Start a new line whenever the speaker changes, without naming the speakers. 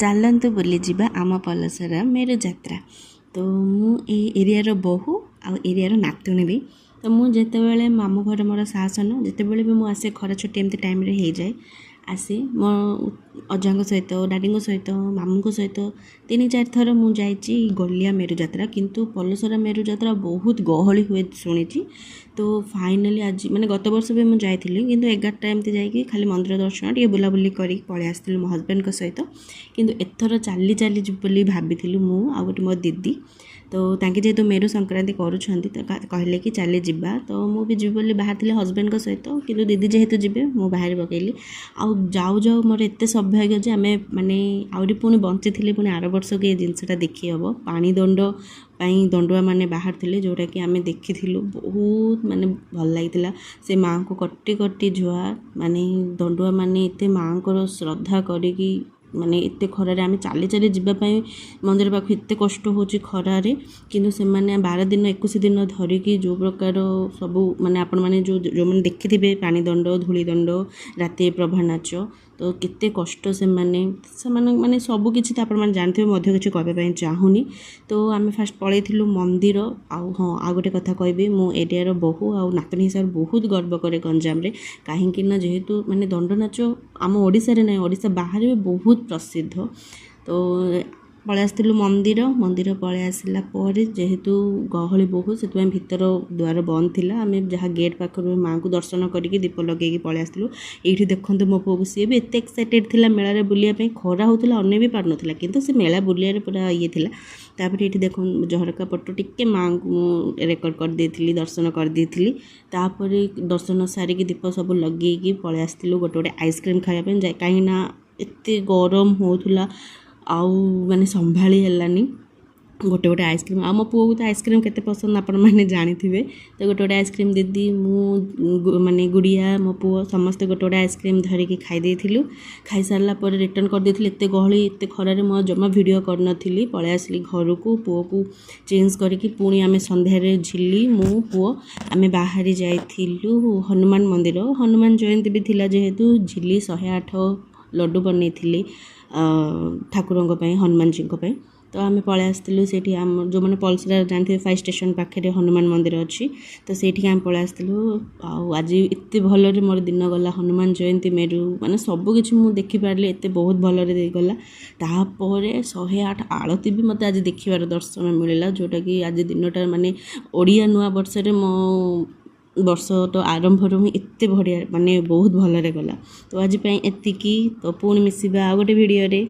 ଚାଲନ୍ତୁ ବୁଲିଯିବା ଆମ ପଲସର ମେରୁ ଯାତ୍ରା। ତ ମୁଁ ଏଇ ଏରିଆର ବୋହୂ ଆଉ ଏରିଆର ନାତୁଣୀ ବି। ତ ମୁଁ ଯେତେବେଳେ ମାମୁଁ ଘର ମୋର ଶାସନ ଯେତେବେଳେ ବି ମୁଁ ଆସେ ଖରା ଛୁଟି ଏମିତି ଟାଇମ୍ରେ ହେଇଯାଏ ଆସି ମୋ ଅଜାଙ୍କ ସହିତ ଡାଡ଼ିଙ୍କ ସହିତ ମାମୁଁଙ୍କ ସହିତ 3-4 ଥର ମୁଁ ଯାଇଛି ଗଲିଆ ମେରୁ ଯାତ୍ରା। କିନ୍ତୁ ପଲସରା ମେରୁ ଯାତ୍ରା ବହୁତ ଗହଳି ହୁଏ ଶୁଣିଛି। ତ ଫାଇନାଲି ଆଜି ମାନେ ଗତ ବର୍ଷ ବି ମୁଁ ଯାଇଥିଲି କିନ୍ତୁ 11ଟା ଏମିତି ଯାଇକି ଖାଲି ମନ୍ଦିର ଦର୍ଶନ ଟିକେ ବୁଲାବୁଲି କରିକି ପଳେଇ ଆସିଥିଲି ମୋ ହଜବେଣ୍ଡଙ୍କ ସହିତ। କିନ୍ତୁ ଏଥର ଚାଲି ଯିବୁ ବୋଲି ଭାବିଥିଲୁ ମୁଁ ଆଉ ଗୋଟେ ମୋ ଦିଦି। ତ ତାଙ୍କେ ଯେହେତୁ ମେରୁ ସଂକ୍ରାନ୍ତି କରୁଛନ୍ତି ତ କହିଲେ କି ଚାଲି ଯିବା। ତ ମୁଁ ବି ଯିବି ବୋଲି ବାହାରିଥିଲି ହଜବେଣ୍ଡଙ୍କ ସହିତ କିନ୍ତୁ ଦିଦି ଯେହେତୁ ଯିବେ ମୁଁ ବାହାରି ପକେଇଲି। ଆଉ ଯାଉ ଯାଉ ମୋର ଏତେ ସୌଭାଗ୍ୟ ଯେ ଆମେ ମାନେ ଆହୁରି ପୁଣି ବଞ୍ଚିଥିଲେ ପୁଣି ଆର ବର୍ଷକୁ ଏ ଜିନିଷଟା ଦେଖି ହେବ। ପାଣି ଦଣ୍ଡ ପାଇଁ ଦଣ୍ଡୁଆ ମାନେ ବାହାରିଥିଲେ ଯେଉଁଟାକି ଆମେ ଦେଖିଥିଲୁ। ବହୁତ ମାନେ ଭଲ ଲାଗିଥିଲା। ସେ ମାଆଙ୍କୁ କଟି କଟି ଜୁହାର ମାନେ ଦଣ୍ଡୁଆ ମାନେ ଏତେ ମାଆଙ୍କର ଶ୍ରଦ୍ଧା କରିକି ମାନେ ଏତେ ଖରାରେ ଆମେ ଚାଲି ଯିବା ପାଇଁ ମନ୍ଦିର ପାଖକୁ ଏତେ କଷ୍ଟ ହେଉଛି ଖରାରେ। କିନ୍ତୁ ସେମାନେ 12 ଦିନ 21 ଦିନ ଧରିକି ଯେଉଁ ପ୍ରକାର ସବୁ ମାନେ ଆପଣମାନେ ଯେଉଁମାନେ ଦେଖିଥିବେ ପାଣି ଦଣ୍ଡ ଧୂଳି ଦଣ୍ଡ ରାତି ପ୍ରଭା ନାଚ ତ କେତେ କଷ୍ଟ ସେମାନେ ମାନେ ସବୁ କିଛି ତ ଆପଣମାନେ ଜାଣିଥିବେ ମଧ୍ୟ କିଛି କହିବା ପାଇଁ ଚାହୁଁନି। ତ ଆମେ ଫାଷ୍ଟ ପଳେଇଥିଲୁ ମନ୍ଦିର। ଆଉ ହଁ ଆଉ ଗୋଟେ କଥା କହିବି ମୁଁ ଏରିଆର ବୋହୂ ଆଉ ନାତୁଣୀ ହିସାବରେ ବହୁତ ଗର୍ବ କରେ ଗଞ୍ଜାମରେ। କାହିଁକି ନା ଯେହେତୁ ମାନେ ଦଣ୍ଡ ନାଚ ଆମ ଓଡ଼ିଶାରେ ନାହିଁ ଓଡ଼ିଶା ବାହାରେ ବି ବହୁତ ପ୍ରସିଦ୍ଧ। ତ ପଳେଇ ଆସିଥିଲୁ ମନ୍ଦିର ପଳେଇ ଆସିଲା ପରେ ଯେହେତୁ ଗହଳି ବହୁତ ସେଥିପାଇଁ ଭିତର ଦ୍ୱାର ବନ୍ଦ ଥିଲା। ଆମେ ଯାହା ଗେଟ୍ ପାଖରୁ ମାଆଙ୍କୁ ଦର୍ଶନ କରିକି ଦୀପ ଲଗେଇକି ପଳେଇ ଆସିଥିଲୁ। ଏଇଠି ଦେଖନ୍ତୁ ମୋ ପୁଅକୁ ସିଏ ବି ଏତେ ଏକ୍ସାଇଟେଡ଼୍ ଥିଲା ମେଳାରେ ବୁଲିବା ପାଇଁ। ଖରା ହେଉଥିଲା ଅନେଇ ବି ପାରୁନଥିଲା କିନ୍ତୁ ସେ ମେଳା ବୁଲିବାରେ ପୁରା ଇଏ ଥିଲା। ତାପରେ ଏଇଠି ଦେଖନ୍ତୁ ଝରକା ପଟୁ ଟିକେ ମାଆଙ୍କୁ ମୁଁ ରେକର୍ଡ଼ କରିଦେଇଥିଲି ଦର୍ଶନ କରିଦେଇଥିଲି। ତାପରେ ଦର୍ଶନ ସାରିକି ଦୀପ ସବୁ ଲଗେଇକି ପଳେଇ ଆସିଥିଲୁ ଗୋଟେ ଆଇସ୍କ୍ରିମ୍ ଖାଇବା ପାଇଁ କାହିଁକିନା ଏତେ ଗରମ ହେଉଥିଲା ଆଉ ମାନେ ସମ୍ଭାଳି ହେଲାନି। ଗୋଟେ ଆଇସ୍କ୍ରିମ୍ ଆଉ ମୋ ପୁଅକୁ ତ ଆଇସ୍କ୍ରିମ୍ କେତେ ପସନ୍ଦ ଆପଣମାନେ ଜାଣିଥିବେ। ତ ଗୋଟେ ଆଇସ୍କ୍ରିମ୍ ଦିଦି ମୁଁ ମାନେ ଗୁଡ଼ିଆ ମୋ ପୁଅ ସମସ୍ତେ ଗୋଟେ ଆଇସ୍କ୍ରିମ୍ ଧରିକି ଖାଇ ଦେଇଥିଲୁ। ଖାଇସାରିଲା ପରେ ରିଟର୍ନ କରିଦେଇଥିଲି। ଏତେ ଗହଳି ଏତେ ଖରାରେ ମୁଁ ଜମା ଭିଡ଼ିଓ କରିନଥିଲି। ପଳେଇ ଆସିଲି ଘରକୁ ପୁଅକୁ ଚେଞ୍ଜ କରିକି ପୁଣି ଆମେ ସନ୍ଧ୍ୟାରେ ଝିଲି ମୁଁ ପୁଅ ଆମେ ବାହାରି ଯାଇଥିଲୁ ହନୁମାନ ମନ୍ଦିର। ହନୁମାନ ଜୟନ୍ତୀ ବି ଥିଲା ଯେହେତୁ ଝିଲି 108 ଲଡ଼ୁ ବନେଇଥିଲି ଠାକୁରଙ୍କ ପାଇଁ ହନୁମାନଜୀଙ୍କ ପାଇଁ। ତ ଆମେ ପଳେଇ ଆସିଥିଲୁ ସେଇଠି ଆମ ଯେଉଁମାନେ ପଲସରା ଜାଣିଥିବେ 5 ଷ୍ଟେସନ୍ ପାଖରେ ହନୁମାନ ମନ୍ଦିର ଅଛି। ତ ସେଇଠିକି ଆମେ ପଳେଇ ଆସିଥିଲୁ। ଆଉ ଆଜି ଏତେ ଭଲରେ ମୋର ଦିନ ଗଲା ହନୁମାନ ଜୟନ୍ତୀ ମେରୁ ମାନେ ସବୁକିଛି ମୁଁ ଦେଖିପାରିଲି ଏତେ ବହୁତ ଭଲରେ ଦେଇଗଲା। ତାପରେ 108 ଆଳତୀ ବି ମୋତେ ଆଜି ଦେଖିବାର ଦର୍ଶନ ମିଳିଲା ଯେଉଁଟାକି ଆଜି ଦିନଟା ମାନେ ଓଡ଼ିଆ ନୂଆ ବର୍ଷରେ ମୋ ବର୍ଷଟା ଆରମ୍ଭରୁ ହିଁ ଏତେ ବଢ଼ିଆ ମାନେ ବହୁତ ଭଲରେ ଗଲା। ତ ଆଜି ପାଇଁ ଏତିକି। ତ ପୁଣି ମିଶିବା ଆଉ ଗୋଟେ ଭିଡ଼ିଓରେ।